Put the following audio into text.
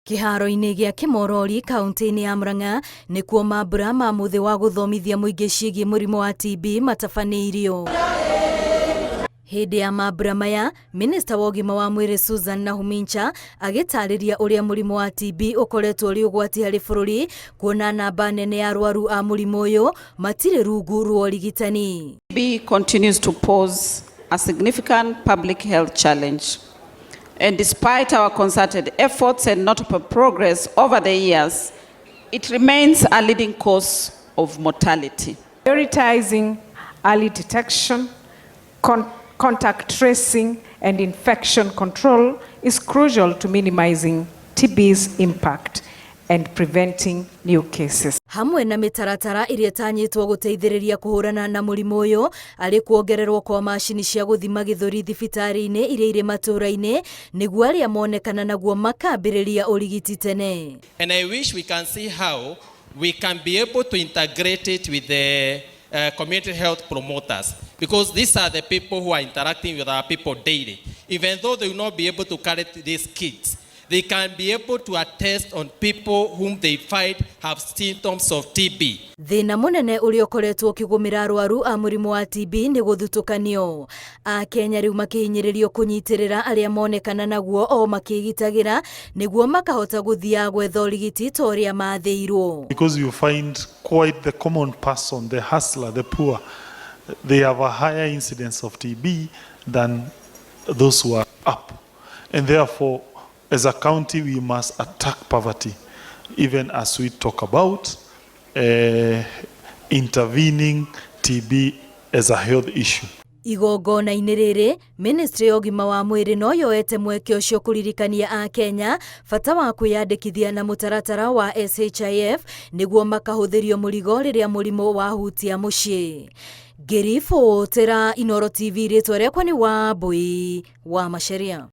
Kĩharo-inĩ gĩa Kĩmorori kaunti-inĩ ya Mũrang'a nĩkuo mambura ma mũthĩ wa gũthomithia mũingĩ ciĩgiĩ mũrimũ wa TB matabanĩirio. Hĩndĩ ya mambura maya, Minista wa ũgima wa mwĩrĩ Susan Nahumincha agĩtarĩria ũrĩa mũrimũ wa TB ũkoretwo ũrĩ ũgwati harĩ bũrũri, kuona namba nene ya arwaru a mũrimũ ũyũ matirĩ rungu rwa ũrigitani. TB continues to pose a significant public health challenge. And despite our concerted efforts and notable progress over the years, it remains a leading cause of mortality. Prioritizing early detection, contact tracing, and infection control is crucial to minimizing TB's impact and preventing new cases. Hamwe na mĩtaratara ĩrĩa ĩtanyĩtwo gũteithĩrĩria kũhũrana na mũrimũ ũyũ arĩ kuongererwo kwa macini cia gũthima gĩthũri thibitarĩ-inĩ iria irĩ matũũra-inĩ nĩguo arĩa monekana naguo makambĩrĩria ũrigiti tene. And I wish we can see how we can be able to integrate it with the community health promoters, because these are the people who are interacting with our people daily. Even though they will not be able to carry these kits, they can be able to attest on people whom they find have symptoms of TB. Thĩna mũnene ũrĩa ũkoretwo ũkĩgũmĩra arwaru a mũrimũ wa TB nĩ gũthutũkanio. Akenya rĩu makĩhinyĩrĩrio kũnyitĩrĩra arĩa monekana naguo o makĩgitagĩra nĩguo makahota gũthiaga gwetha ũrigiti ta ũrĩa mathĩirwo. Because you find quite the common person, the hustler, the poor, they have a higher incidence of TB than those who are up. And therefore, as a county, we must attack poverty, even as we talk about intervening TB as a health issue. Igongona-inĩ rĩrĩ, Ministry ya ũgima wa mwĩrĩ no yoete mweke ũcio kũririkania Akenya bata wa kwĩyandĩkithia na mũtaratara wa SHIF nĩguo makahũthĩrio mũrigo rĩrĩa mũrimũ wahutia mũciĩ. Ngĩribotera Inooro TV, rĩtwa rĩakwa nĩ Wambui wa Macharia.